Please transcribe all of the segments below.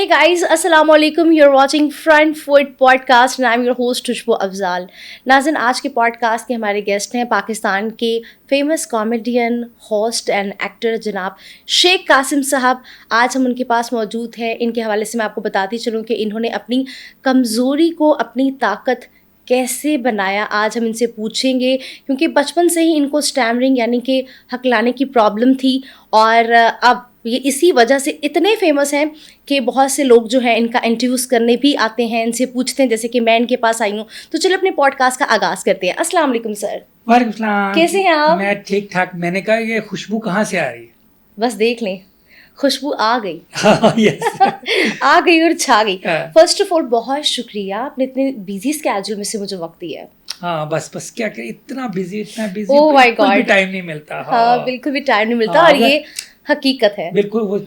guys, Assalamu alaikum. You're watching Front Foot Podcast and I'm your host खुशबू अफजाल. नाज़िन, आज के podcast के हमारे guest हैं पाकिस्तान के famous comedian, host and actor जनाब शेख कासिम साहब. आज हम उनके पास मौजूद हैं. इनके हवाले से मैं आपको बताती चलूँ कि इन्होंने अपनी कमज़ोरी को अपनी ताकत कैसे बनाया, आज हम इनसे पूछेंगे. क्योंकि बचपन से ही इनको स्टैमरिंग यानी कि हकलाने की प्रॉब्लम थी और अब ये इसी वजह से इतने फेमस हैं कि बहुत से लोग जो हैं इनका इंटरव्यूज़ करने भी आते हैं, इनसे पूछते हैं, जैसे कि मैं इनके पास आई हूँ. तो चलिए अपने पॉडकास्ट का आगाज़ करते हैं. अस्सलाम वालेकुम सर. वालेकुम सलाम. कैसे हैं आप? मैं ठीक ठाक. मैंने कहा ये खुशबू कहाँ से आ रही है? बस देख लें, खुशबू आ गई. यस. आ गई और छा गई. हाँ. फर्स्ट ऑफ ऑल बहुत शुक्रिया, आपने इतने बिजी स्केड्यूल में से मुझे वक्त दिया है. हाँ, बस क्या करें, इतना बिजी Oh my बिल्कुल भी God. टाइम नहीं मिलता. हाँ, बिल्कुल भी टाइम नहीं मिलता. हाँ, और ये हकीकत है. बिल्कुल. वो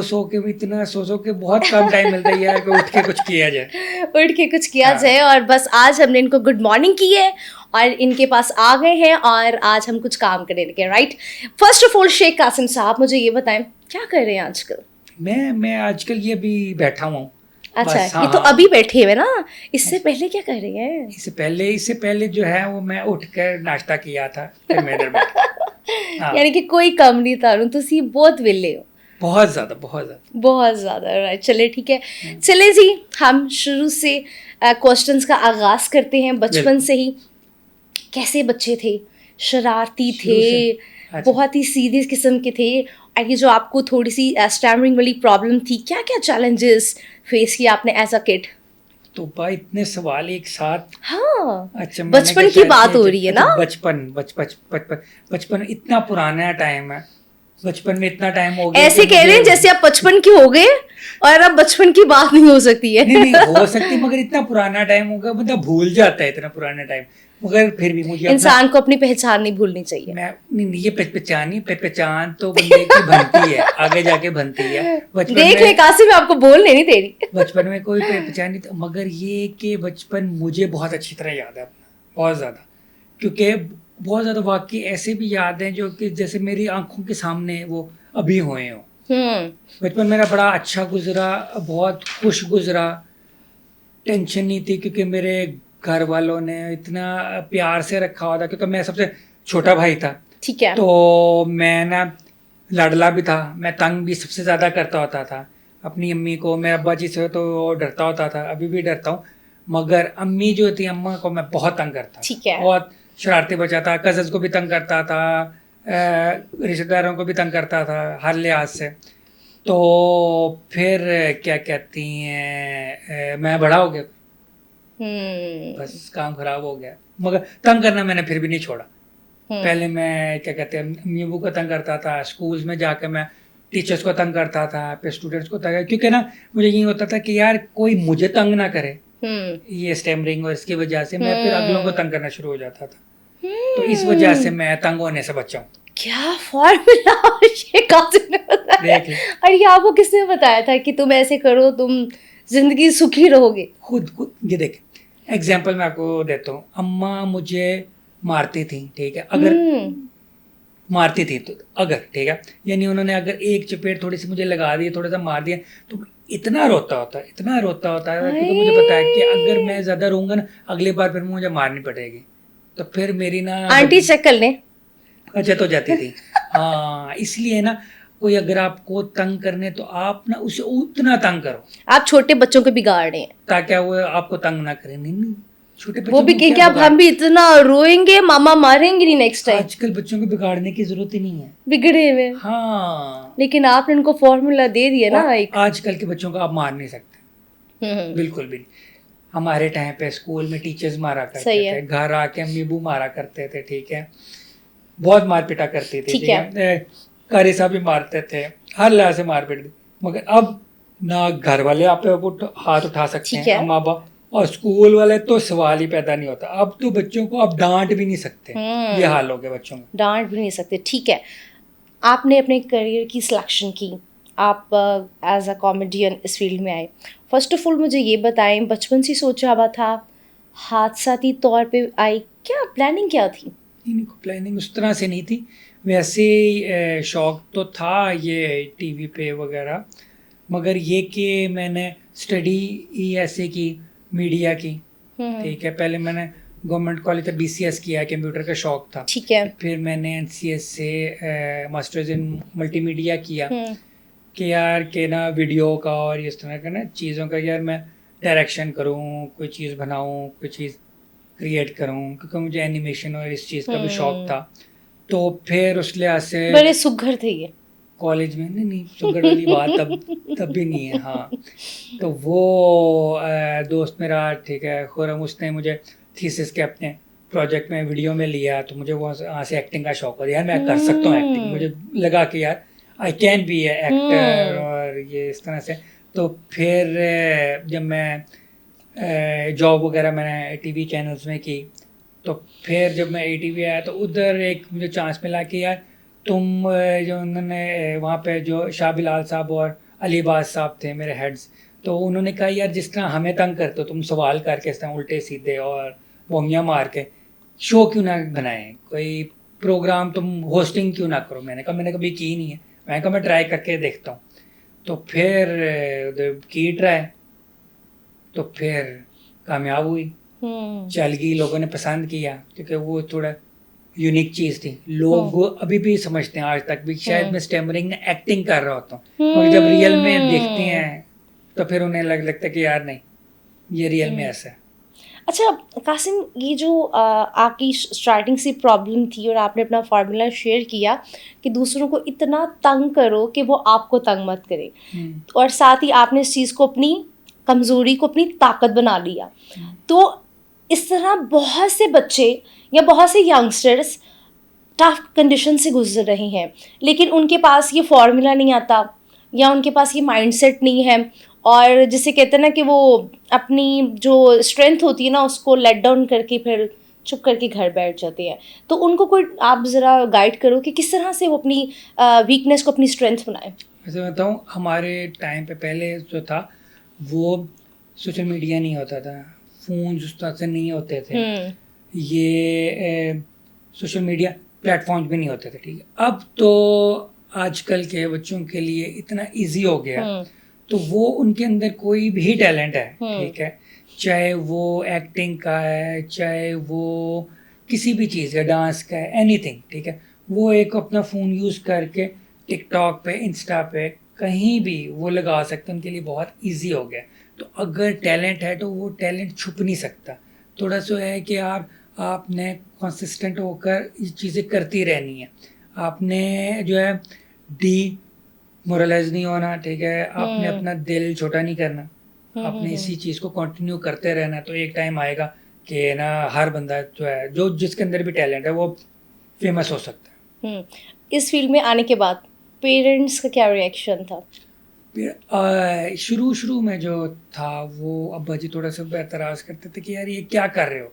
सो के भी इतना सो के बहुत कम टाइम मिलता है यार कि उठ के कुछ किया जाए. उठ के कुछ किया हाँ. जाए. और बस आज हमने इनको गुड मॉर्निंग की है और इनके पास आ गए हैं और आज हम कुछ काम करने लगे. Right. First of all Sheikh Qasim sahab, मुझे ये बताएं क्या कर रहे हैं आजकल? मैं आजकल ये भी बैठा हुआ हूँ. अच्छा, बस, हाँ, ये तो हाँ. अभी बैठे हुए ना. इससे पहले क्या कर रहे हैं? इससे पहले जो है वो मैं उठ कर नाश्ता किया था, फिर मैं इधर बैठा. हाँ. यानी कि कोई कम नहीं तारू, तुसी बहुत विले हो. बहुत ज्यादा. बहुत ज़्यादा. राइट, चले ठीक है. चले जी, हम शुरू से क्वेश्चंस का आगाज़ करते हैं. बचपन से ही कैसे बच्चे थे? शरारती शुरू थे, से. अच्छा. बहुत ही सीरियस किस्म के थे? और ये जो आपको थोड़ी सी स्टैमरिंग वाली प्रॉब्लम थी, क्या क्या चैलेंजेस फेस किया आपने एज अ किड? तो भाई इतने सवाल एक साथ. हाँ, अच्छा, मैंने बचपन कहा की शायद बात ये हो रही है ना. बचपन इतना पुराना टाइम है. बचपन में इतना टाइम हो गया ऐसे कि कह रहे हैं मुझे- जैसे आप 55 के हो गए और अब बचपन की बात नहीं हो सकती है. नहीं हो सकती, मगर इतना पुराना टाइम होगा, मतलब भूल जाता है इतना पुराना टाइम. मगर फिर भी मुझे इंसान को अपनी पहचान नहीं भूलनी चाहिए. मैं नहीं, ये पहचान तो बंदे की बनती है, आगे जाके बनती है. बचपन देख ले में कासिम, मैं आपको बोलने नहीं दे रही. बचपन में कोई पहचान नहीं था, मगर ये कि बचपन मुझे बहुत अच्छी तरह याद है अपना, बहुत ज़्यादा. क्योंकि बहुत ज़्यादा वाकई ऐसे भी याद हैं जो कि जैसे मेरी आंखों के सामने वो अभी हुए हों. बचपन मेरा बड़ा अच्छा गुजरा, बहुत खुश गुजरा. टेंशन नहीं थी क्योंकि मेरे घर वालों ने इतना प्यार से रखा हुआ था, क्योंकि मैं सबसे छोटा भाई था. ठीक है. तो मैं ना लाडला भी था, मैं तंग भी सबसे ज़्यादा करता होता था अपनी अम्मी को. मेरे अब्बा जी से तो डरता होता था, अभी भी डरता हूँ. मगर अम्मी जो थी, अम्मा को मैं बहुत तंग करता. ठीक है. बहुत शरारती बच्चा था, कज़न्स को भी तंग करता था, रिश्तेदारों को भी तंग करता था हर लिहाज से. तो फिर क्या कहती हैं, मैं बड़ा हो गया, बस काम खराब हो गया. मगर तंग करना मैंने फिर भी नहीं छोड़ा. पहले मैं क्या कहते हैं नींबू को तंग करता था, स्कूल्स में जाकर मैं टीचर्स को तंग करता था, फिर स्टूडेंट्स को तंग, क्योंकि ना मुझे ये होता था कि यार कोई मुझे तंग ना करे. ये स्टैमरिंग और इसकी वजह से मैं फिर अगलों को तंग करना शुरू हो जाता था. तो इस वजह से मैं तंग होने से बचा हूँ. क्या फॉर्मूला ये कासिम ने बताया. देख ले. और ये आपको किसने बताया था कि तुम ऐसे करो, तुम जिंदगी सुखी रहोगे? खुद ये देख, एग्जाम्पल मैं आपको देता हूँ. अम्मा मुझे मारती थी, ठीक है, अगर मारती थी तो अगर, ठीक है, यानी उन्होंने अगर एक चपेट थोड़ी सी मुझे लगा दी, थोड़ा सा मार दिया, तो इतना रोता होता है, क्योंकि मुझे पता है कि अगर मैं ज्यादा रोऊंगा ना, अगली बार फिर मुझे मारनी पड़ेगी. तो फिर मेरी ना आंटी चेक कर ले. अच्छा तो जाती थी. हाँ, इसलिए ना कोई अगर आपको तंग करने तो आप ना उसे उतना तंग करो. आप छोटे बच्चों को बिगाड़ रहे हैं ताकि वो आपको तंग ना करे. नहीं, छोटे बच्चों वो भी को कहेंगे क्या अब हम भी इतना रोएंगे, मामा मारेंगे नहीं नेक्स्ट टाइम. आजकल बच्चों को बिगाड़ने की जरूरत ही नहीं है. बिगड़े हुए. हाँ, लेकिन आपने उनको फॉर्मूला दे दिया ना एक. आजकल के बच्चों को आप मार नहीं सकते, बिल्कुल भी नहीं. हमारे टाइम पे स्कूल में टीचर्स मारा करते थे, घर आके अम्मी मारा करते थे, ठीक है, बहुत मार पिटा करती थी, ठीक है, कारी साहब भी मारते थे, हर लिहाज से मार पीट. मगर अब ना घर वाले आप पे हाथ उठा सकते हैं, अम्मा बाप, और स्कूल वाले तो सवाल ही पैदा नहीं होता. अब तो बच्चों को आप डांट भी नहीं सकते. ये हाल हो गया बच्चों में. डांट भी नहीं सकते. ठीक है, आपने अपने करियर की सिलेक्शन की, आप एज अ कॉमेडियन इस फील्ड में आए. फर्स्ट ऑफ ऑल मुझे ये बताएं, बचपन से सोचा हुआ था, हादसाती तौर पे आई, क्या प्लानिंग क्या थी? नहीं, प्लानिंग उस तरह से नहीं थी. वैसे शौक तो था ये टीवी पे वगैरह, मगर ये कि मैंने स्टडी ही ऐसे की मीडिया की, ठीक है। पहले मैंने गवर्नमेंट कॉलेज से BCS किया, कंप्यूटर का शौक था, ठीक है। फिर मैंने NCS से मास्टर्स इन मल्टीमीडिया किया कि यार के ना वीडियो का और इस तरह का ना चीज़ों का यार मैं डायरेक्शन करूँ, कोई चीज़ बनाऊँ, कोई चीज़ क्रिएट करूँ, क्योंकि मुझे एनिमेशन और इस चीज़ का भी शौक था। तो फिर उस लिहाज से बड़े सुघर थे ये। कॉलेज में नहीं शुगर वाली बात तब भी नहीं है, हाँ। तो वो दोस्त मेरा, ठीक है, खुरम, उसने मुझे थीसिस के अपने प्रोजेक्ट में वीडियो में लिया, तो मुझे वहाँ से एक्टिंग का शौक हो यार, मैं कर सकता हूँ एक्टिंग। मुझे लगा कि यार I can be A actor और ये इस तरह से। तो फिर जब मैं जॉब वगैरह मैंने TV चैनल्स में की, तो फिर जब मैं ATV आया तो उधर एक मुझे चांस मिला कि यार तुम जो उन्होंने वहाँ पे जो शाह बिलाल साहब और अलीबाज साहब थे मेरे हेड्स, तो उन्होंने कहा यार जिस तरह हमें तंग करते हो तुम सवाल करके इस तरह उल्टे सीधे और बोंगियाँ मार के, शो क्यों ना बनाएं, कोई प्रोग्राम तुम होस्टिंग क्यों ना करो। मैंने कहा मैंने कभी की नहीं है, मैंने कहा मैं ट्राई करके देखता हूँ। तो फिर की ट्राई, तो फिर कामयाब हुई, चल गई, लोगों ने पसंद किया, क्योंकि वो थोड़ा यूनिक चीज़ थी। लोग अभी भी समझते हैं आज तक भी शायद मैं स्टैमरिंग में एक्टिंग कर रहा होता हूँ, और जब रियल में देखते हैं तो फिर उन्हें लगता है कि यार नहीं, ये रियल में ऐसा है। अच्छा कासिम, ये जो आपकी स्टार्टिंग से प्रॉब्लम थी और आपने अपना फार्मूला शेयर किया कि दूसरों को इतना तंग करो कि वो आपको तंग मत करे, और साथ ही आपने इस चीज़ को अपनी कमज़ोरी को अपनी ताकत बना लिया। तो इस तरह बहुत से बच्चे या बहुत से यंगस्टर्स टफ कंडीशन से गुजर रहे हैं, लेकिन उनके पास ये फॉर्मूला नहीं आता या उनके पास ये माइंडसेट नहीं है, और जिसे कहते हैं ना कि वो अपनी जो स्ट्रेंथ होती है ना उसको लेट डाउन करके फिर चुप करके घर बैठ जाते हैं। तो उनको कोई आप ज़रा गाइड करो कि किस तरह से वो अपनी वीकनेस को अपनी स्ट्रेंथ बनाए। वैसे बताऊँ, हमारे टाइम पे पहले जो था वो सोशल मीडिया नहीं होता था, फ़ोन उस तरह से नहीं होते थे, ये सोशल मीडिया प्लेटफॉर्म्स भी नहीं होते थे, ठीक है। अब तो आजकल के बच्चों के लिए इतना इजी हो गया, तो वो उनके अंदर कोई भी टैलेंट है, ठीक है, चाहे वो एक्टिंग का है, चाहे वो किसी भी चीज़ का, डांस का है, एनीथिंग, ठीक है, वो एक अपना फ़ोन यूज़ करके टिकटॉक पे, इंस्टा पे, कहीं भी वो लगा सकते हैं, उनके लिए बहुत इजी हो गया। तो अगर टैलेंट है तो वो टैलेंट छुप नहीं सकता, थोड़ा सा है कि आपने कंसिस्टेंट होकर ये चीज़ें करती रहनी है, आपने जो है डी मोरलाइज नहीं होना, ठीक है, आपने अपना दिल छोटा नहीं करना, आपने इसी चीज़ को कंटिन्यू करते रहना। तो एक टाइम आएगा कि ना हर बंदा जो है, जो जिसके अंदर भी टैलेंट है, वो फेमस हो सकता है। इस फील्ड में आने के बाद पेरेंट्स का क्या रिएक्शन था? शुरू में जो था वो अब्बा जी थोड़ा सा एतराज़ करते थे कि यार ये क्या कर रहे हो,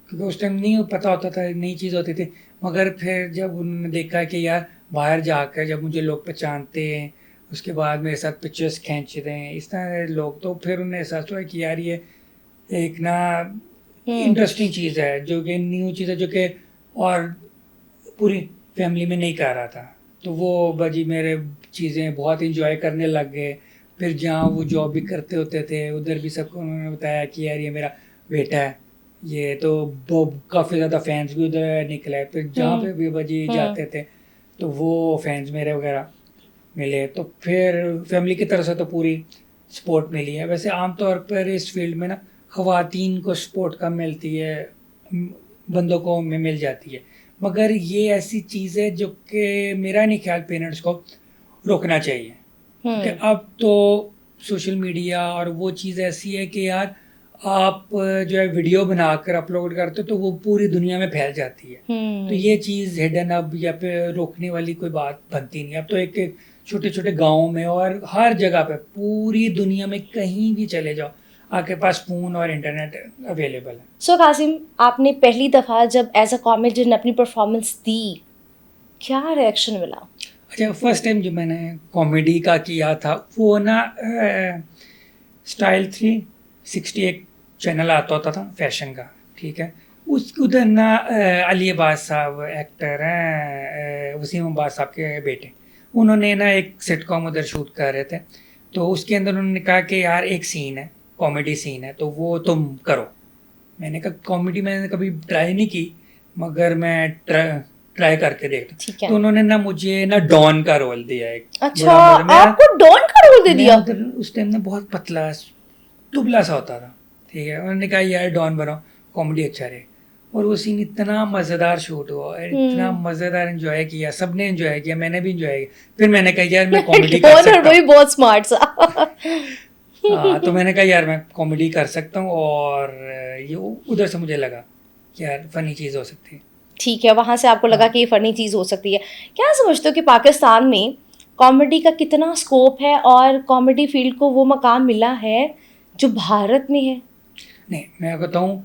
क्योंकि उस टाइम नहीं पता होता था, नई चीज़ होती थी। मगर फिर जब उन्होंने देखा कि यार बाहर जाकर जब मुझे लोग पहचानते हैं, उसके बाद मेरे साथ पिक्चर्स खींचते हैं इस तरह लोग, तो फिर उन्हें एहसास हुआ कि यार ये एक ना इंटरेस्टिंग चीज़ है, जो कि न्यू चीज़ है, जो कि और पूरी फैमिली में नहीं कर रहा था। तो वो बाजी मेरे चीज़ें बहुत इंजॉय करने लग गए। फिर जहाँ वो जॉब भी करते होते थे उधर भी सबको उन्होंने बताया कि यार ये मेरा बेटा है, ये तो काफ़ी ज़्यादा फैंस भी उधर निकले। फिर जहाँ पे भी बाजी जाते थे तो वो फैंस मेरे वगैरह मिले, तो फिर फैमिली की तरफ से तो पूरी सपोर्ट मिली है। वैसे आमतौर पर इस फील्ड में ना ख़वातीन को सपोर्ट कम मिलती है, बंदों को में मिल जाती है, मगर ये ऐसी चीज़ है जो कि मेरा नहीं ख्याल पेरेंट्स को रोकना चाहिए, कि अब तो सोशल मीडिया और वो चीज़ ऐसी है कि यार आप जो है वीडियो बनाकर अपलोड करते हो तो वो पूरी दुनिया में फैल जाती है। तो ये चीज़ हिडन अब या फिर रोकने वाली कोई बात बनती नहीं। अब तो एक छोटे छोटे गाँव में और हर जगह पे पूरी दुनिया में कहीं भी चले जाओ, आपके पास फ़ोन और इंटरनेट अवेलेबल है। सो कासिम, आपने पहली दफ़ा जब एज अ कॉमेडियन अपनी परफॉर्मेंस दी, क्या रिएक्शन मिला? अच्छा, फर्स्ट टाइम जो मैंने कॉमेडी का किया था वो ना स्टाइल 360 एक चैनल आता होता था फैशन का, ठीक है, उस उधर ना अली अब्बास साहब एक्टर हैं, वसीम अब्बास साहब के बेटे, उन्होंने ना एक सिटकॉम उधर शूट कर रहे थे। तो उसके अंदर उन्होंने कहा कि यार एक सीन है, कॉमेडी सीन है, तो वो तुम करो। मैंने कहा कॉमेडी मैंने कभी ट्राई नहीं की, मगर मैं ट्राई करके देखता। ठीक है। तो उन्होंने ना मुझे ना डॉन का रोल दिया एक। अच्छा, बड़ा मजा, आपको डॉन का रोल दे मैं दिया? उधर उस टाइम ना बहुत पतला दुबला सा होता था, ठीक है। उन्होंने कहा यार डॉन बनाओ, कॉमेडी अच्छा रहे। और वो सीन इतना मज़ेदार शूट हुआ और इतना मज़ेदार एंजॉय किया, सबने एंजॉय किया, मैंने भी एंजॉय किया। फिर मैंने कहा यार मैं कॉमेडी कर डॉन और सकता वही हूँ। बहुत स्मार्ट सा। हाँ, तो मैंने कहा यार मैं कॉमेडी कर सकता हूँ, और ये उधर से मुझे लगा कि यार फनी चीज़ हो सकती है। ठीक है, वहां से आपको लगा हाँ। कि ये फनी चीज हो सकती है। क्या समझते हो कि पाकिस्तान में कॉमेडी का कितना स्कोप है और कॉमेडी फील्ड को वो मकाम मिला है जो भारत में है? नहीं, मैं बताऊँ,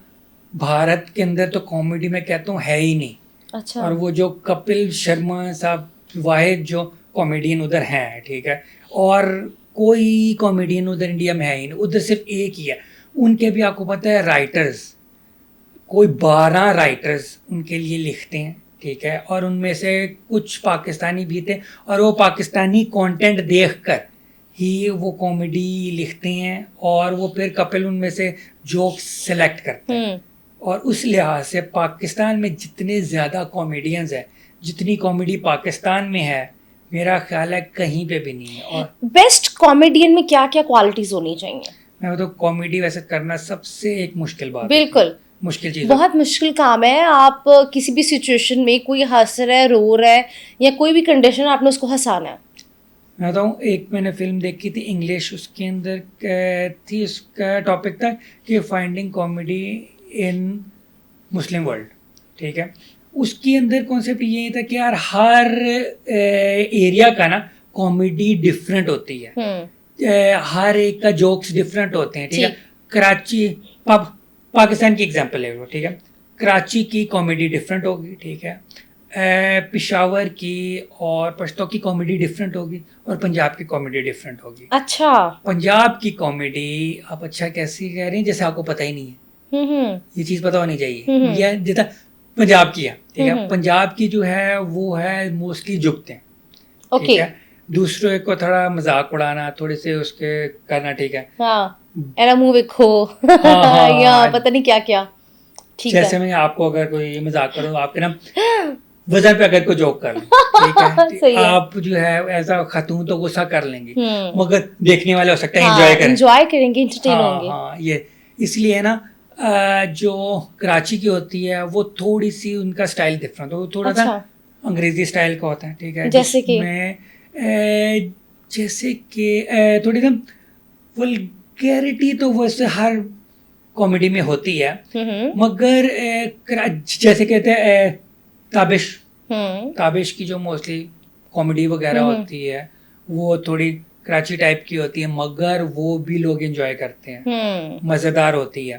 भारत के अंदर तो कॉमेडी में कहता हूँ है ही नहीं। अच्छा। और वो जो कपिल शर्मा साहब वाहिद जो कॉमेडियन उधर हैं, ठीक है, और कोई कॉमेडियन उधर इंडिया में है ही नहीं, उधर सिर्फ एक ही है। उनके भी आपको पता है राइटर्स, कोई 12 राइटर्स उनके लिए लिखते हैं, ठीक है, और उनमें से कुछ पाकिस्तानी भी थे, और वो पाकिस्तानी कंटेंट देखकर ही वो कॉमेडी लिखते हैं, और वो फिर कपिल उनमें से जोक्स सेलेक्ट करते हैं। और उस लिहाज से पाकिस्तान में जितने ज़्यादा कॉमेडियंस हैं, जितनी कॉमेडी पाकिस्तान में है, मेरा ख्याल है कहीं पे भी नहीं है। और बेस्ट कॉमेडियन में क्या क्या क्वालिटीज होनी चाहिए? मैं तो कॉमेडी वैसे करना सबसे एक मुश्किल बात है, बिल्कुल, मुश्किल चीज़ है। बहुत मुश्किल काम है। आप किसी भी सिचुएशन में कोई हंस रहा है, रो रहा है, या कोई भी कंडीशन, आपने उसको हंसाना है। मैं बताऊँ, एक मैंने फिल्म देखी थी इंग्लिश, उसके अंदर थी, उसका टॉपिक था कि finding comedy in Muslim world, ठीक है। उसके अंदर कॉन्सेप्ट यही था कि यार हर एरिया का ना कॉमेडी डिफरेंट होती है। हर एक का जोक्स डिफरेंट होते हैं, ठीक है। कराची पाकिस्तान की एग्जांपल ले लो, ठीक है। कराची की कॉमेडी डिफरेंट होगी, ठीक है। पिशावर की और पश्तो की कॉमेडी डिफरेंट होगी, और पंजाब की कॉमेडी डिफरेंट होगी। अच्छा। पंजाब की कॉमेडी आप अच्छा कैसी कह रही हैं, जैसे आपको पता ही नहीं है। ये चीज़ पता होनी चाहिए। ये जैसा पंजाब की है, ठीक है, पंजाब की जो है वो है मोस्टली जुगते हैं, ठीक है। दूसरों को थोड़ा मजाक उड़ाना, थोड़े से उसके करना, ठीक है। एरा मुंह देखो, या पता नहीं क्या क्या, ठीक है। जैसे मैं आपको अगर कोई मजाक करूँ, आपके ना वजन पे अगर कोई जोक कर लें, ठीक है, सही है। आप जो है ऐसा खातून तो गुस्सा कर लेंगे, मगर देखने वाले हो सकता है एंजॉय करेंगे, एंटरटेन होंगे। हाँ, ये इसलिए है ना, जो कराची की होती है वो थोड़ी सी उनका स्टाइल डिफरेंट, वो थोड़ा सा अंग्रेजी स्टाइल का होता है, ठीक है। जैसे कि थोड़ी सा वल्गैरिटी तो वैसे हर कॉमेडी में होती है, मगर जैसे कहते हैं ताबिश की जो मोस्टली कॉमेडी वगैरह होती है वो थोड़ी कराची टाइप की होती है, मगर वो भी लोग एंजॉय करते हैं, मज़ेदार होती है।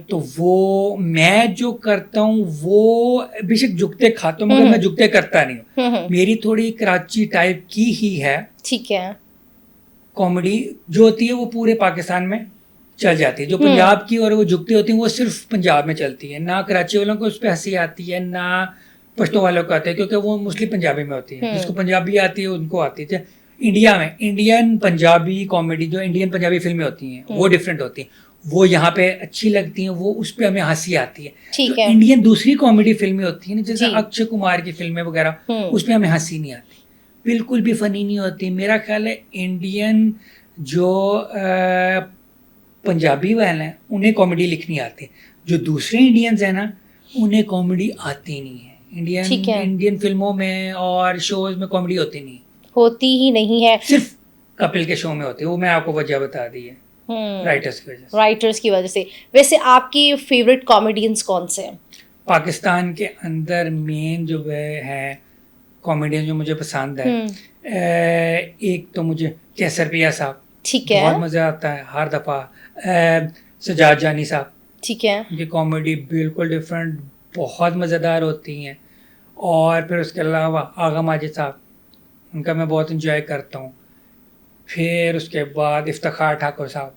तो वो मैं जो करता हूँ वो बेशक जुगते खाता हूँ, मगर मैं जुगते करता नहीं हूँ। मेरी थोड़ी कराची टाइप की ही है, ठीक है। कॉमेडी जो होती है वो पूरे पाकिस्तान में चल जाती है। जो पंजाब की और वो जुगती होती हैं वो सिर्फ पंजाब में चलती है, ना कराची वालों को उस पर हंसी आती है, ना पश्तो वालों को आती है, क्योंकि वो मोस्टली पंजाबी में होती है। जिसको पंजाबी आती है उनको आती है। इंडिया में इंडियन पंजाबी कॉमेडी, जो इंडियन पंजाबी फिल्में होती हैं वो डिफरेंट होती हैं, वो यहाँ पे अच्छी लगती हैं, वो उस पर हमें हंसी आती है। ठीक है। इंडियन दूसरी कॉमेडी फिल्में होती हैं ना, जैसे अक्षय कुमार की फिल्में वगैरह, उसमें हमें हंसी नहीं आती, बिल्कुल भी फनी नहीं होती। मेरा ख्याल है इंडियन जो पंजाबी वाले हैं उन्हें कॉमेडी लिखनी आती है, जो दूसरे इंडियंस हैं ना उन्हें कॉमेडी आती नहीं है। इंडियन फिल्मों में और शोज में कॉमेडी होती नहीं है, सिर्फ कपिल के शो में होती है। वो मैं आपको वजह बता दी है, राइटर्स की वजह से। वैसे आपकी फेवरेट कॉमेडियंस कौन से हैं? पाकिस्तान के अंदर मेन जो है कॉमेडियन जो मुझे पसंद है, एक तो मुझे कैसर पिया साहब, ठीक है, बहुत मजा आता है हर दफा। सजाद जानी साहब, ठीक है, उनकी कॉमेडी बिल्कुल डिफरेंट, बहुत मज़ेदार होती हैं। और फिर उसके अलावा आगा माजिद साहब, उनका मैं बहुत इंजॉय करता हूँ। फिर उसके बाद इफ्तिखार ठाकुर साहब,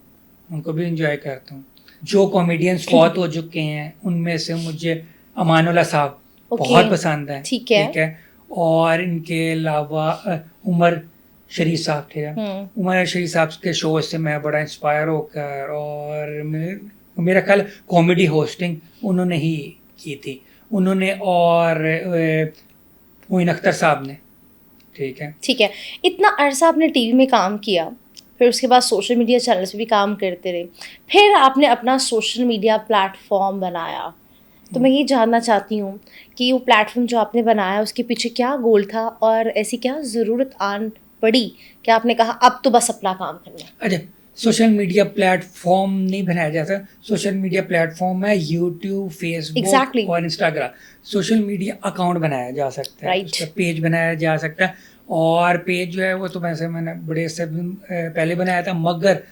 उनको भी इंजॉय करता हूँ। जो कॉमेडियंस फौत हो चुके हैं उनमें से मुझे अमानुल्लाह साहब बहुत पसंद है, ठीक है। और इनके अलावा उमर शरीफ साहब थे। उमर शरीफ साहब के शो से मैं बड़ा इंस्पायर होकर, और मेरा ख्याल कॉमेडी होस्टिंग उन्होंने ही की थी, उन्होंने और मोइन अख्तर साहब ने। ठीक है, ठीक है। इतना अरसा आपने टीवी में काम किया, फिर उसके बाद सोशल मीडिया चैनल्स पे भी काम करते रहे, फिर आपने अपना सोशल मीडिया प्लेटफॉर्म बनाया। तो मैं ये जानना चाहती हूँ कि वो प्लेटफॉर्म जो आपने बनाया उसके पीछे क्या गोल था, और ऐसी क्या ज़रूरत आन पड़ी कि आपने कहा अब तो बस अपना काम करना है? अच्छा, सोशल मीडिया प्लेटफॉर्म नहीं बनाया जाता, सोशल मीडिया प्लेटफॉर्म है यूट्यूब, फेसबुक Exactly. और इंस्टाग्राम। सोशल मीडिया अकाउंट बनाया जा सकता है, Right. उसका पेज बनाया जा सकता है, और पेज जो है वो तो वैसे मैंने बड़े से पहले बनाया था, मगर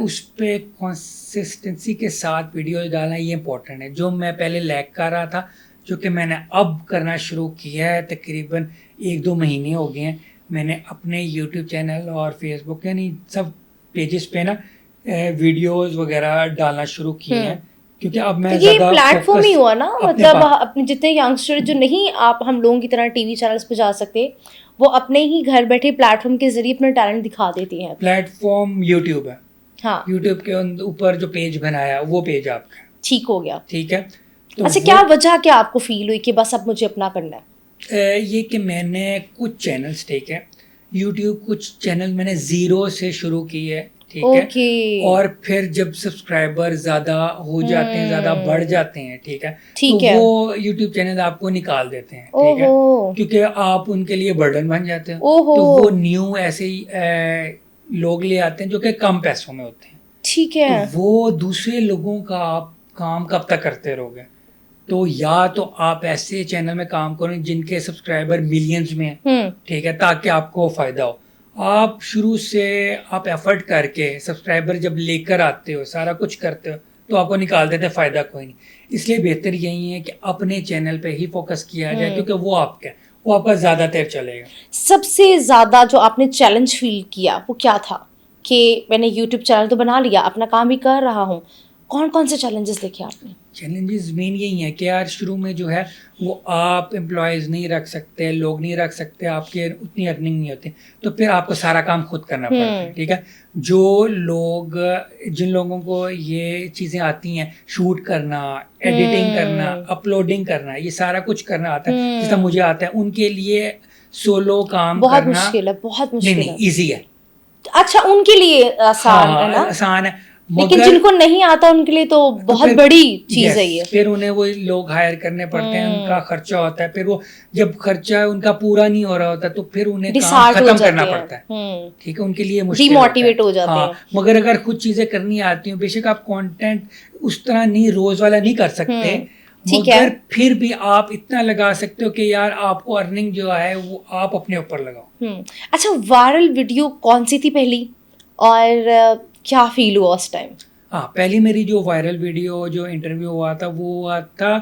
उस पर कंसिस्टेंसी के साथ वीडियो डालना ये इम्पोर्टेंट है। जो मैं पहले लैग कर रहा था, जो कि मैंने अब करना शुरू किया है, तकरीबन 1-2 महीने हो गए हैं, मैंने अपने यूट्यूब चैनल और फेसबुक यानी सब पेजेस पे ना वीडियोस वगैरह डालना शुरू किए हैं, क्योंकि अब मैं तो ये ज़्यादा प्लेटफॉर्म ही हुआ ना, अपने मतलब पास। अपने जितने यंगस्टर जो नहीं आप हम लोगों की तरह टीवी चैनल्स पे जा सकते, वो अपने ही घर बैठे प्लेटफॉर्म के जरिए अपना टैलेंट दिखा देती हैं। प्लेटफॉर्म यूट्यूब है, हाँ, यूट्यूब के ऊपर जो पेज बनाया वो पेज आपका है। ठीक हो गया। ठीक है, तो अच्छा, क्या वजह क्या आपको फील हुई कि बस अब मुझे अपना करना है? ये कि मैंने कुछ चैनल्स, ठीक है, यूट्यूब कुछ चैनल मैंने ज़ीरो से शुरू किए है, ठीक है, ओके। और फिर जब सब्सक्राइबर ज़्यादा हो जाते हैं, ज़्यादा बढ़ जाते हैं, ठीक है, ठीक तो है। वो यूट्यूब चैनल आपको निकाल देते हैं, ठीक है, ओहो, क्योंकि आप उनके लिए बर्डन बन जाते हैं। ओहो। तो वो न्यू ऐसे ही लोग ले आते हैं जो कि कम पैसों में होते हैं। ठीक है। तो वो दूसरे लोगों का आप काम कब तक करते रहोगे? तो या तो आप ऐसे चैनल में काम करें जिनके सब्सक्राइबर मिलियंस में हैं, ठीक है, ताकि आपको फ़ायदा हो। आप शुरू से आप एफर्ट करके सब्सक्राइबर जब लेकर आते हो, सारा कुछ करते हो, तो आपको निकाल देते, फ़ायदा कोई नहीं। इसलिए बेहतर यही है कि अपने चैनल पे ही फोकस किया जाए, क्योंकि वो आपका है, वो आपका ज़्यादा देर चलेगा। सबसे ज़्यादा जो आपने चैलेंज फील किया वो क्या था? कि मैंने यूट्यूब चैनल तो बना लिया, अपना काम भी कर रहा हूँ, कौन कौन से चैलेंजेस देखे आपने? चैलेंजेस मेन यही है कि यार शुरू में जो है वो आप एम्प्लॉयज़ नहीं रख सकते, लोग नहीं रख सकते, आपके उतनी अर्निंग नहीं होती, तो फिर आपको सारा काम खुद करना पड़ता है, ठीक है। जो लोग, जिन लोगों को ये चीज़ें आती हैं, शूट करना, एडिटिंग करना, अपलोडिंग करना, ये सारा कुछ करना आता है, जितना मुझे आता है, उनके लिए सोलो काम बहुत करना मुश्किल है, बहुत नहीं मुश्किल नहीं है। ईजी है। अच्छा, उनके लिए आसान है ना, आसान है, लेकिन मगर जिनको नहीं आता उनके लिए तो बहुत फिर- बड़ी चीज yes, है ये। फिर उन्हें वो लोग हायर करने पड़ते हैं, उनका खर्चा होता है, फिर वो जब खर्चा उनका पूरा नहीं हो रहा होता तो फिर उन्हें काम डिसहार्ट हो खत्म जाते करना हैं। पड़ता है, ठीक है, उनके लिए मुश्किल डिमोटिवेट होता हो है। जाते हाँ, हैं। मगर अगर खुद चीजें करनी आती हो, बेशक आप कंटेंट उस तरह नहीं रोज वाला नहीं कर सकते, ठीक है। मगर फिर भी आप इतना लगा सकते हो कि यार आपको अर्निंग जो है वो आप अपने ऊपर लगाओ। अच्छा, वायरल वीडियो कौन सी थी पहली, और क्या फील हुआ उस टाइम? हाँ, पहली मेरी जो वायरल वीडियो जो इंटरव्यू हुआ था वो हुआ था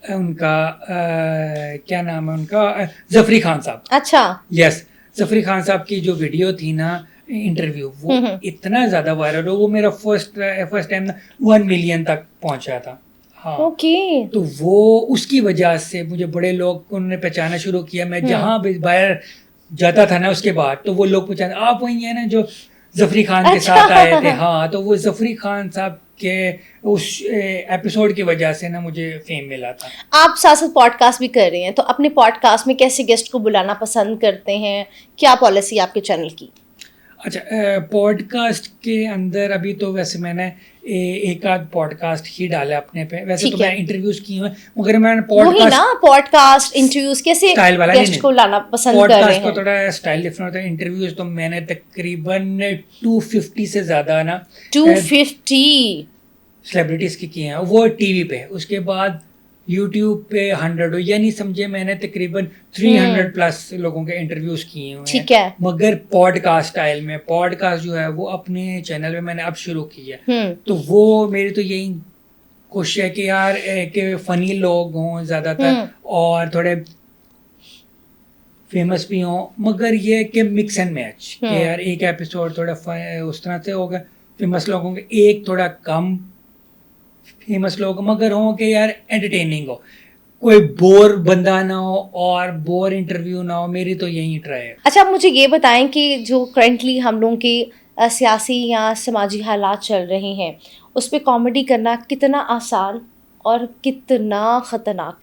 उनका क्या नाम है उनका, जफरी खान साहब। अच्छा। यस, जफरी खान साहब की जो वीडियो थी ना इंटरव्यू, वो इतना ज़्यादा वायरल हो, वो मेरा फर्स्ट टाइम ना 1 मिलियन तक पहुंचा था। हाँ, ओके। तो वो उसकी वजह से मुझे बड़े लोग उन्होंने पहचाना शुरू किया। मैं जहाँ भी बाहर जाता था ना, उसके बाद तो वो लोग पहचान, आप वही है ना जो जफरी खान के साथ आए थे। हाँ, तो वो जफरी खान साहब के उस एपिसोड की वजह से ना मुझे फेम मिला था। आप साथ साथ पॉडकास्ट भी कर रहे हैं, तो अपने पॉडकास्ट में कैसे गेस्ट को बुलाना पसंद करते हैं, क्या पॉलिसी आपके चैनल की? अच्छा, पॉडकास्ट के अंदर अभी तो वैसे मैंने एक आध पॉडकास्ट ही डाला अपने पे, वैसे तो मैं इंटरव्यूज किए हुए, मगर मैंने वही ना, पॉडकास्ट इंटरव्यूज कैसे स्टाइल वाला गेस्ट को लाना पसंद कर रहे पॉडकास्ट हैं? को थोड़ा स्टाइल डिफरेंट होता है। इंटरव्यूज तो मैंने तकरीबन 250 से ज्यादा ना 250 सेलिब्रिटीज की किए हैं, वो टीवी पे। उसके बाद यूट्यूब पे 100 हो, यानी समझे मैंने तकरीबन 300 प्लस लोगों के इंटरव्यूज किए हुए ठीक हैं, है। मगर पॉडकास्ट स्टाइल में। पॉडकास्ट जो है वो अपने चैनल में मैंने अब शुरू की है, तो वो मेरी तो यही कोशिश है कि यार कि फनी लोग हों ज़्यादातर और थोड़े फेमस भी हों, मगर ये कि मिक्स एंड मैच, कि यार एक एपिसोड थोड़ा उस तरह से होगा, फेमस लोग होंगे, एक थोड़ा कम फेमस लोग, मगर हों कि यार एंटरटेनिंग हो, कोई बोर बंदा ना हो और बोर इंटरव्यू ना हो, मेरी तो यही ट्राई है। अच्छा, आप मुझे ये बताएं कि जो करंटली हम लोगों के सियासी या समाजी हालात चल रहे हैं, उस पे कॉमेडी करना कितना आसान और कितना ख़तरनाक?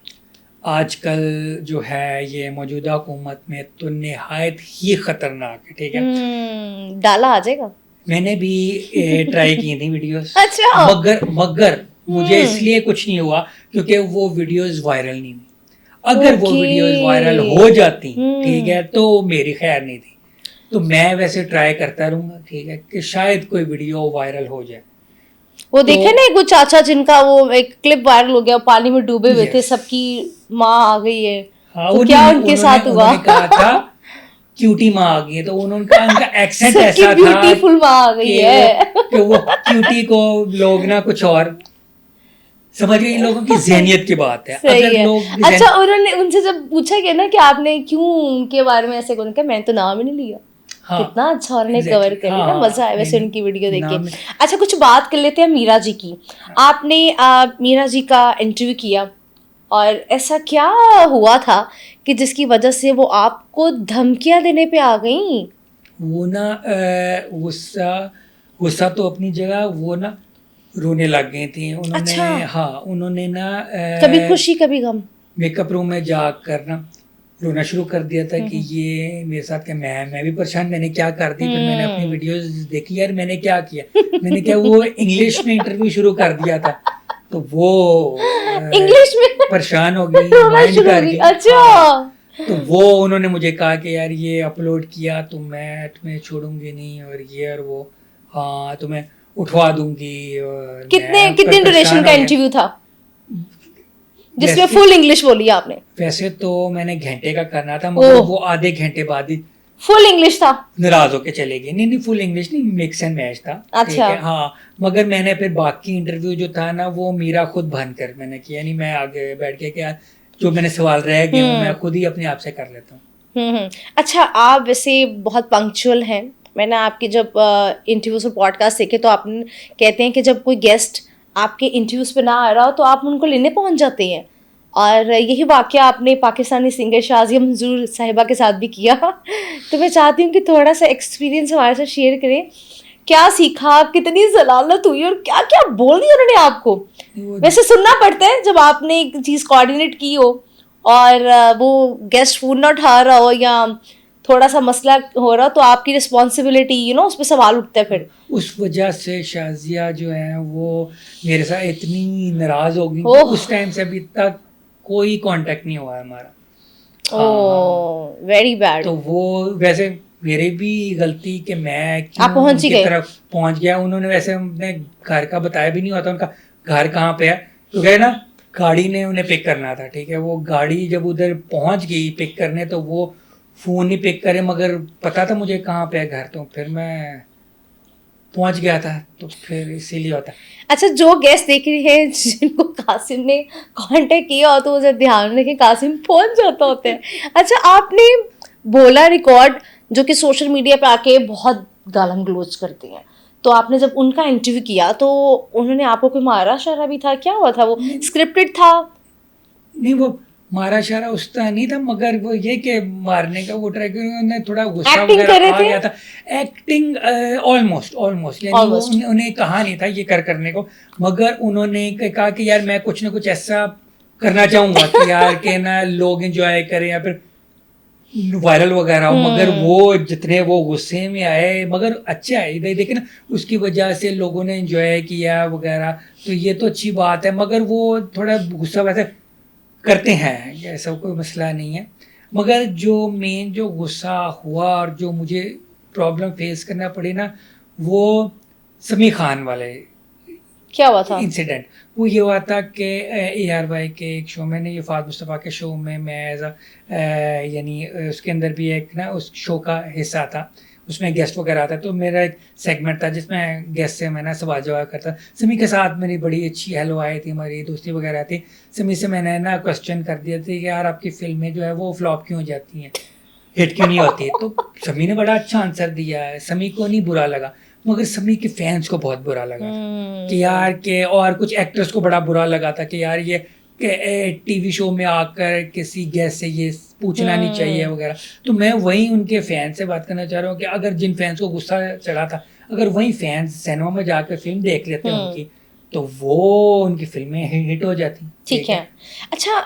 आजकल जो है ये मौजूदा हुकूमत में तो निहायत ही ख़तरनाक है, ठीक है। डाला आ जाएगा। मैंने भी ट्राई की थी वीडियोस, अच्छा। मगर मुझे इसलिए कुछ नहीं हुआ क्योंकि वो वीडियोस वायरल नहीं हुई। अगर वो वीडियोस वायरल हो जाती, ठीक है, तो मेरी खैर नहीं थी। तो मैं वैसे ट्राई करता रहूंगा, ठीक है, कि शायद कोई वीडियो वायरल हो जाए। वो देखे ना एक वो चाचा जिनका वो एक क्लिप वायरल हो गया, पानी में डूबे हुए थे, यस, सबकी माँ आ गई है। हाँ, तो क्या उनके साथ हुआ? उन्होंने कहा था क्यूटी माँ आ गई है, तो उनका एक्सेंट सबकी ऐसा था ब्यूटीफुल माँ आ गई है। कि वो क्यूटी को लोग ना कुछ और समझ गए। इन लोगों की जहनियत की बात है। सही अगर है। लोग अच्छा, उन्होंने उनसे जब पूछा गया ना कि आपने क्यों उनके बारे में ऐसे कहा, मैंने तो नाम ही नहीं लिया। हाँ, कितना अच्छा उन्होंने एग्जैक्टली, कवर कर लिया हाँ, ना, मजा आया वैसे नहीं, उनकी वीडियो देख के। नाम अच्छा, कुछ बात कर लेते हैं मीरा जी की। आपने मीरा जी का इंटरव्यू किया और ऐसा क्या हुआ था कि जिसकी वजह से वो आपको धमकियां देने पे आ गई? वो ना गुस्सा गुस्सा तो अपनी जगह, वो ना रोने लग गई थी उन्होंने। अच्छा। हाँ, उन्होंने ना कभी खुशी कभी गम? मेकअप रूम में जाकर ना रोना शुरू कर दिया था कि ये मेरे साथ क्या, मैं भी परेशान, मैंने क्या कर दी। फिर मैंने अपनी वीडियोस देखी, यार मैंने क्या किया, मैंने क्या, वो इंग्लिश में इंटरव्यू शुरू कर दिया था, तो वो इंग्लिश में परेशान हो गई, रोना माइंड शुरू हो कर गई। गई। अच्छा। हाँ, तो वो उन्होंने मुझे कहा कि यार ये अपलोड किया तो मैं तुम्हें छोड़ूंगी नहीं, और ये और वो, हाँ तुम्हें उठवा दूंगी। और कितने मैं कितने ड्यूरेशन परेशान का हो गया। इंटरव्यू था जिसमें वैसे फुल इंग्लिश बोली आपने? वैसे तो मैंने घंटे का करना था, मगर ओह। वो आधे घंटे बाद ही फुल इंग्लिश था? नाराज होके चले गए। नहीं नहीं, फुल इंग्लिश नहीं, मिक्स एंड मैच था, ठीक अच्छा। है। हाँ, मगर मैंने फिर बाकी इंटरव्यू जो था ना, वो मीरा खुद भन कर मैंने किया, नहीं मैं आगे बैठ के क्या, जो मैंने सवाल रह गए वो मैं खुद ही अपने आप से कर लेता हूँ। अच्छा, आप वैसे बहुत पंक्चुअल हैं। मैंने आपके जब इंटरव्यूज और पॉडकास्ट देखे तो आप कहते हैं कि जब कोई गेस्ट आपके इंटरव्यूज पे ना आ रहा हो तो आप उनको लेने पहुंच जाते हैं, और यही वाकया आपने पाकिस्तानी सिंगर शाजिया मंजूर साहिबा के साथ भी किया। तो मैं चाहती हूँ कि थोड़ा सा एक्सपीरियंस हमारे साथ शेयर करें। क्या सीखा, कितनी जलालत हुई और क्या क्या बोल दिया उन्होंने आपको? वैसे सुनना पड़ता है जब आपने एक चीज़ कोऑर्डिनेट की हो और वो गेस्ट फोन ना उठा रहा हो या थोड़ा सा मसला हो रहा, तो आपकी रिस्पॉन्सिबिलिटी उस पर सवाल उठता है फिर। उस वजह से शाजिया जो है वो मेरे साथ इतनी नाराज हो गई, ओह। उस टाइम से अभी तक कोई कांटेक्ट नहीं हुआ हमारा। ओह, वेरी बैड। तो वो वैसे मेरी भी गलती कि मैं क्यों आप पहुंच ही उनकी गए। तरफ पहुंच गया। उन्होंने वैसे अपने घर का बताया भी नहीं होता, उनका घर कहाँ पे है, तो गए ना गाड़ी ने उन्हें पिक करना था, ठीक है। वो गाड़ी जब उधर पहुंच गई पिक करने, तो वो फोन ही पिक करे, मगर पता था मुझे कहाँ पे है घर, तो फिर मैं पहुंच गया था, तो फिर इसीलिए होता है। अच्छा, जो गेस्ट देख रहे हैं जिनको कासिम ने कांटेक्ट किया हो तो उसे ध्यान रखें, कासिम पहुंच जाता होता है। अच्छा, आपने बोला रिकॉर्ड जो कि सोशल मीडिया पे आके बहुत गालम गलोच करते हैं, तो आपने जब उनका इंटरव्यू किया तो उन्होंने आपको कोई मारा शारा भी था? क्या हुआ था? वो स्क्रिप्टेड था? नहीं, वो मारा शारा उसका नहीं था, मगर वो ये कि मारने का वो ट्राई कर, उन्हें थोड़ा गुस्सा Acting कर वगैरह रहे आ थे? गया था। एक्टिंग ऑलमोस्ट यानी वो Almost. उन्हें कहा नहीं था ये करने को, मगर उन्होंने कहा कि यार मैं कुछ ना कुछ ऐसा करना चाहूंगा कि यार के ना लोग एंजॉय करें या फिर वायरल वगैरह हो। मगर वो जितने वो गुस्से में आए, मगर अच्छे आए, इधर देखे ना, उसकी वजह से लोगों ने एंजॉय किया वगैरह, तो ये तो अच्छी बात है। मगर वो थोड़ा गुस्सा वैसे करते हैं, ऐसा कोई मसला नहीं है। मगर जो मेन जो गुस्सा हुआ और जो मुझे प्रॉब्लम फेस करना पड़ी ना, वो समी खान वाले क्या हुआ था? इंसिडेंट। वो ये हुआ था कि ARY के एक शो में ना, ये फाद मुस्तफ़ा के शो में मैं एज यानी उसके अंदर भी एक ना उस शो का हिस्सा था, उसमें गेस्ट वगैरह आता, तो मेरा एक सेगमेंट था जिसमें गेस्ट से मैं ना सवाल जवाब करता। समी के साथ मेरी बड़ी अच्छी हेलो आई थी, हमारी दोस्ती वगैरह थी। समी से मैंने ना क्वेश्चन कर दिया था कि यार आपकी फिल्में जो है वो फ्लॉप क्यों हो जाती हैं, हिट क्यों नहीं होती? तो समी ने बड़ा अच्छा आंसर दिया है, समी को नहीं बुरा लगा, मगर समी के फैंस को बहुत बुरा लगा था कि यार के, और कुछ एक्टर्स को बड़ा बुरा लगा था कि यार ये टीवी शो में आकर किसी गेस्ट से ये पूछना नहीं चाहिए वगैरह। तो मैं वही उनके फैन से बात करना चाह रहा हूँ कि अगर जिन फैंस को गुस्सा चढ़ा था, अगर वही फैंस सिनेमा में जाकर फिल्म देख लेते हैं उनकी, तो वो उनकी फिल्में हिट हो जाती। ठीक है। अच्छा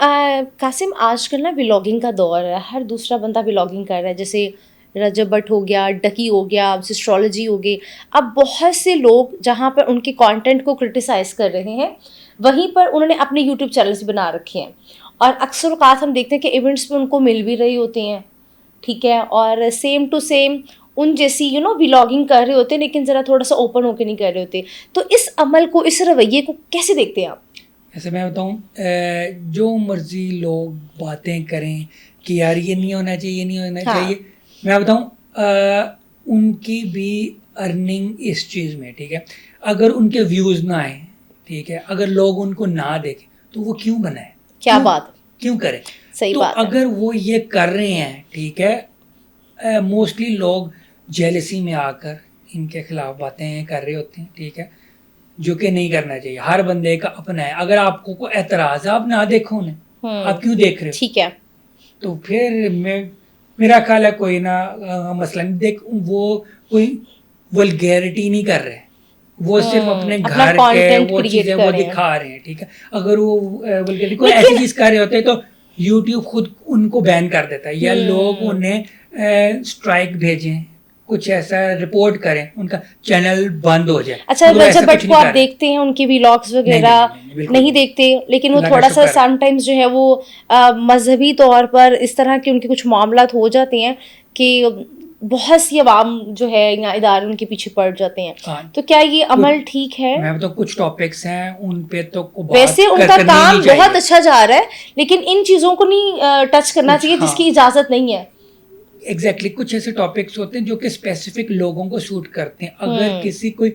कासिम, आजकल ना व्लॉगिंग का दौर है, हर दूसरा बंदा व्लॉगिंग कर रहा है, जैसे रजब भट्ट हो गया, डकी हो गया, एस्ट्रोलॉजी हो गई। अब बहुत से लोग जहाँ पर उनके कंटेंट को क्रिटिसाइज कर रहे हैं, वहीं पर उन्होंने अपने यूट्यूब चैनल्स बना रखे हैं, और अक्सर औक़ात हम देखते हैं कि इवेंट्स पे उनको मिल भी रही होती हैं, ठीक है, और सेम टू सेम उन जैसी व्लॉगिंग कर रहे होते हैं, लेकिन ज़रा थोड़ा सा ओपन होकर नहीं कर रहे होते। तो इस अमल को, इस रवैये को कैसे देखते हैं आप? ऐसे मैं बताऊँ, जो मर्जी लोग बातें करें कि यार ये नहीं होना चाहिए, ये नहीं होना चाहिए, मैं बताऊँ उनकी भी अर्निंग इस चीज़ में, ठीक है, अगर उनके व्यूज़ ना आए, ठीक है, अगर लोग उनको ना देखें, तो वो क्यों बनाए? क्या बात, क्यों करें? सही तो बात है। अगर वो ये कर रहे हैं, ठीक है, मोस्टली लोग जेलसी में आकर इनके खिलाफ बातें कर रहे होते हैं, ठीक है, जो कि नहीं करना चाहिए। हर बंदे का अपना है। अगर आपको कोई एतराज़ है, आप ना देखो उन्हें, आप क्यों देख रहे हो? ठीक है। तो फिर मेरा ख्याल है कोई ना मसला नहीं। देख, वो कोई वल्गैरिटी नहीं कर रहे, वो सिर्फ अपने घर के वो चीज़ें वो दिखा रहे हैं, ठीक है। अगर वो वल्गैरिटी कोई ऐसी चीज़ कर रहे होते तो यूट्यूब खुद उनको बैन कर देता है, या लोग उन्हें स्ट्राइक भेजें, कुछ ऐसा रिपोर्ट करें, उनका चैनल बंद हो जाए। अच्छा, रजब भट्ट को आप देखते हैं, उनके व्लॉग्स वगैरह नहीं देखते, लेकिन वो थोड़ा सा समटाइम्स जो है वो मजहबी तौर पर इस तरह के उनके कुछ मामलात हो जाते हैं कि बहुत सी अवाम जो है या इदारे उनके पीछे पड़ जाते हैं। तो क्या ये अमल ठीक है? मैं तो कुछ टॉपिक्स हैं उन पे तो वैसे उनका काम बहुत अच्छा जा रहा है, लेकिन इन चीजों को नहीं टच करना चाहिए जिसकी इजाजत नहीं है। एग्जैक्टली कुछ ऐसे टॉपिक्स होते हैं जो कि स्पेसिफिक लोगों को सूट करते हैं। अगर किसी कोई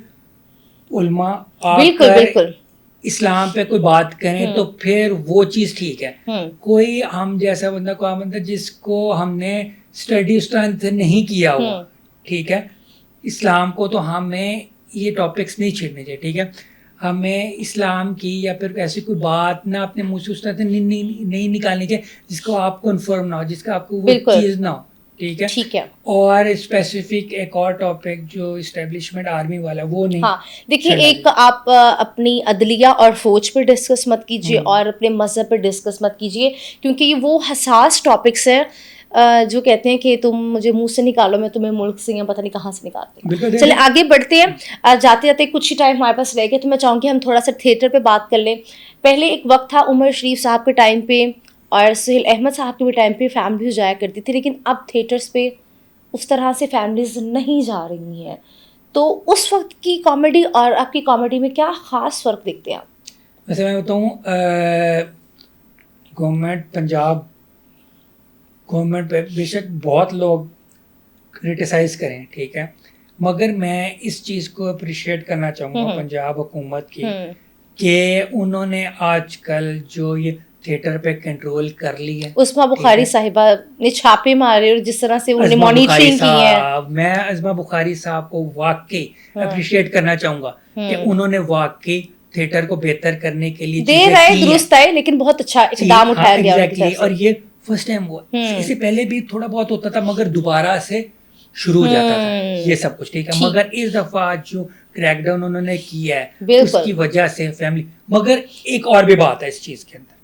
उल्मा आकर इस्लाम पे कोई बात करें तो फिर वो चीज़ ठीक है। कोई हम जैसा बंदा, कोई बंदा जिसको हमने स्टडी स्ट्रेंथ नहीं किया हुआ, ठीक है, इस्लाम को, तो हमें ये टॉपिक्स नहीं छेड़ने चाहिए, ठीक है। हमें इस्लाम की या फिर ऐसी कोई बात ना अपने मुँह से उस तरह से नहीं निकालनी चाहिए जिसको आप कन्फर्म ना हो, जिसका आपको वो चीज़ ना हो, ठीक है, ठीक है। और स्पेसिफिक एक और टॉपिक जो इस्टेब्लिशमेंट आर्मी वाला, वो नहीं। हाँ, देखिए, एक आप अपनी अदलिया और फौज पे डिस्कस मत कीजिए और अपने मजहब पे डिस्कस मत कीजिए, क्योंकि ये वो हसास टॉपिक्स हैं जो कहते हैं कि तुम मुझे मुंह से निकालो, मैं तुम्हें मुल्क से या पता नहीं कहाँ से निकालते हैं। चलिए आगे बढ़ते हैं। जाते जाते कुछ ही टाइम हमारे पास रह गया, तो मैं चाहूँगी हम थोड़ा सा थिएटर पे बात कर लें। पहले एक वक्त था उमर शरीफ साहब के टाइम पे और सुहेल अहमद साहब के भी टाइम पे फैमिलीज जाया करती थी, लेकिन अब थिएटर्स पे उस तरह से फैमिलीज नहीं जा रही हैं। तो उस वक्त की कॉमेडी और आपकी कॉमेडी में क्या ख़ास फ़र्क देखते हैं आप? वैसे मैं बताऊँ, गवर्नमेंट पंजाब गवर्नमेंट पे बेशक बहुत लोग क्रिटिसाइज़ करें, ठीक है, मगर मैं इस चीज़ को अप्रिशिएट करना चाहूँगा पंजाब हुकूमत की कि उन्होंने आजकल जो ये थिएटर पे कंट्रोल कर ली है। उस्मा बुखारी साहिबा ने छापे मारे और जिस तरह से उन्होंने मॉनिटरिंग की है, मैं उस्मा बुखारी साहब को वाकई अप्रिशिएट करना चाहूँगा कि उन्होंने वाकई थिएटर को बेहतर करने के लिए देर आए दुरुस्त आए, लेकिन बहुत अच्छा इक़दाम उठाया गया। और ये फर्स्ट टाइम हुआ, इससे पहले भी थोड़ा बहुत होता था मगर दोबारा से शुरू हो जाता था ये सब कुछ, ठीक है। मगर इस दफा जो क्रैकडाउन उन्होंने किया है उसकी वजह से फैमिली, मगर एक और भी बात है इस चीज़ के अंदर,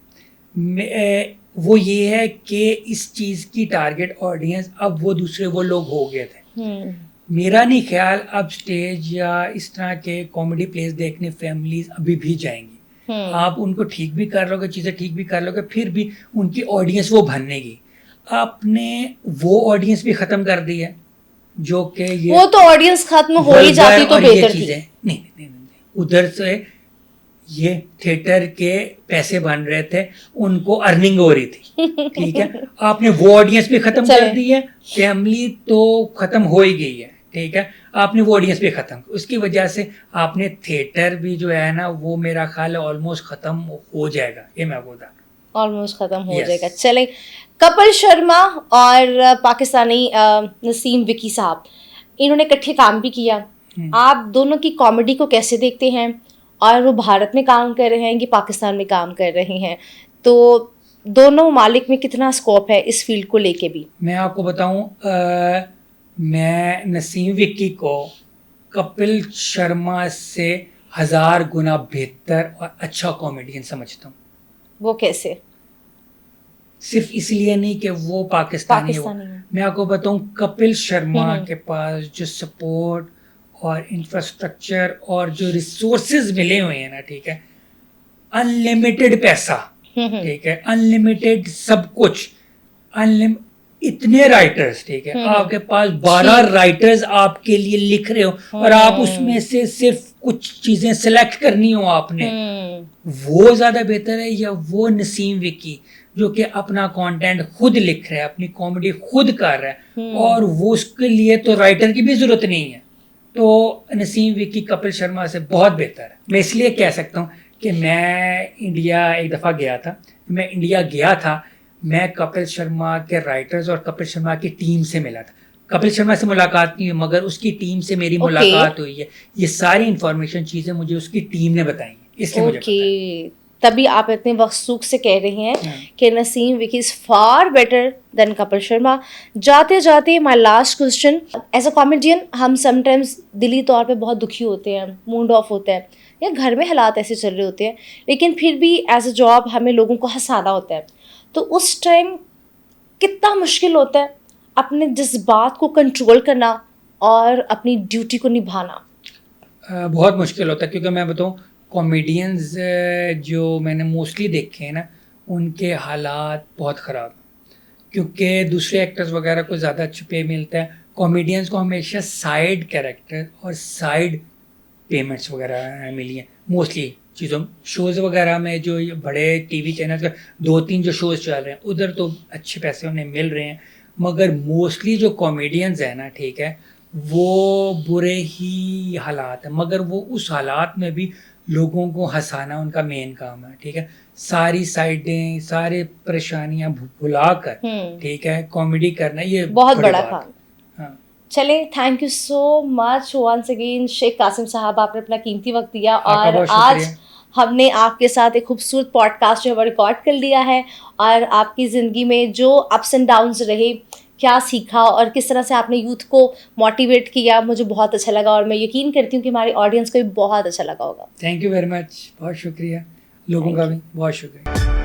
वो ये है कि इस चीज़ की टारगेट ऑडियंस अब वो दूसरे वो लोग हो गए थे। मेरा नहीं ख्याल अब स्टेज या इस तरह के कॉमेडी प्लेस देखने फैमिलीज अभी भी जाएंगी। आप उनको ठीक भी कर लोगे, चीज़ें ठीक भी कर लोगे, फिर भी उनकी ऑडियंस वो भरनेगी। आपने वो ऑडियंस भी ख़त्म कर दी है जो कि ये वो तो ऑडियंस खत्म हो ही जाती तो बेहतर थी। नहीं, उधर से ये थिएटर के पैसे बन रहे थे, उनको अर्निंग हो रही थी, ठीक है। आपने वो ऑडियंस भी खत्म कर दी है, फैमिली तो खत्म हो ही गई है, ठीक है, आपने वो ऑडियंस भी खत्म, उसकी वजह से आपने थिएटर भी जो है ना वो मेरा ख्याल है ऑलमोस्ट खत्म हो जाएगा, ये मैं बोलता ऑलमोस्ट खत्म हो जाएगा। चले, कपिल शर्मा और पाकिस्तानी नसीम विकी साहब, इन्होंने इकट्ठे काम भी किया। आप दोनों की कॉमेडी को कैसे देखते हैं और वो भारत में काम कर रहे हैं कि पाकिस्तान में काम कर रहे हैं, तो दोनों ममालिक में कितना स्कोप है इस फील्ड को लेके भी? मैं आपको बताऊं, मैं नसीम विक्की को कपिल शर्मा से 1000 गुना बेहतर और अच्छा कॉमेडियन समझता हूँ। वो कैसे? सिर्फ इसलिए नहीं कि वो पाकिस्तानी है, पाकिस्तानी है। मैं आपको बताऊं कपिल शर्मा हम्म। के पास जो सपोर्ट और इंफ्रास्ट्रक्चर और जो रिसोर्सेज मिले हुए हैं ना, ठीक है, अनलिमिटेड पैसा, ठीक है, अनलिमिटेड सब कुछ, इतने राइटर्स, ठीक है, आपके पास 12 राइटर्स आपके लिए लिख रहे हो और आप उसमें से सिर्फ कुछ चीजें सिलेक्ट करनी हो आपने, वो ज्यादा बेहतर है या वो नसीम विकी जो कि अपना कंटेंट खुद लिख रहा है, अपनी कॉमेडी खुद कर रहा है और वो उसके लिए तो राइटर की भी जरूरत नहीं है। तो नसीम विकी कपिल शर्मा से बहुत बेहतर है। मैं इसलिए कह सकता हूँ कि मैं इंडिया एक दफ़ा गया था, मैं इंडिया गया था, मैं कपिल शर्मा के राइटर्स और कपिल शर्मा की टीम से मिला था। कपिल शर्मा से मुलाकात नहीं हुई मगर उसकी टीम से मेरी मुलाकात हुई है। ये सारी इंफॉर्मेशन चीज़ें मुझे उसकी टीम ने बताई हैं, इसलिए मुझे पता है। तभी आप इतने वसूख से कह रहे हैं कि Naseem Vicky is far better than Kapil Sharma. जाते जाते my last question, as a comedian हम समटाइम्स दिली तौर पे बहुत दुखी होते हैं, मूड ऑफ होता है या घर में हालात ऐसे चल रहे होते हैं, लेकिन फिर भी एज अ जॉब हमें लोगों को हंसाना होता है। तो उस टाइम कितना मुश्किल होता है अपने जज्बात को कंट्रोल करना और अपनी ड्यूटी को निभाना? बहुत मुश्किल होता है, क्योंकि मैं बताऊँ कॉमेडियंस जो मैंने मोस्टली देखे हैं ना, उनके हालात बहुत ख़राब हैं, क्योंकि दूसरे एक्टर्स वगैरह को ज़्यादा अच्छे पे मिलता है, कॉमेडियंस को हमेशा साइड कैरेक्टर और साइड पेमेंट्स वगैरह मिली हैं मोस्टली चीज़ों। शोज़ वगैरह में जो बड़े टीवी चैनल का 2-3 जो शोज़ चल रहे हैं उधर तो अच्छे पैसे उन्हें मिल रहे हैं, मगर मोस्टली जो कॉमेडियंस हैं ना, ठीक है, वो बुरे ही हालात हैं, मगर वो उस हालात में भी लोगों को हंसाना उनका मेन काम है, ठीक है, सारी साइडें सारे परेशानियां भुला कर, ठीक है, कॉमेडी करना ये बहुत बड़ा काम। हाँ। चले, thank you so much once again Sheikh Qasim sahab, आपने अपना कीमती वक्त दिया आपका और बहुत आज शुक्रिया। हमने आपके साथ एक खूबसूरत पॉडकास्ट जो है रिकॉर्ड कर लिया है और आपकी ज़िंदगी में जो अप्स एंड डाउन्स रहे, क्या सीखा और किस तरह से आपने यूथ को मोटिवेट किया, मुझे बहुत अच्छा लगा और मैं यकीन करती हूँ कि हमारी ऑडियंस को भी बहुत अच्छा लगा होगा। थैंक यू वेरी मच, बहुत शुक्रिया, लोगों का भी बहुत शुक्रिया।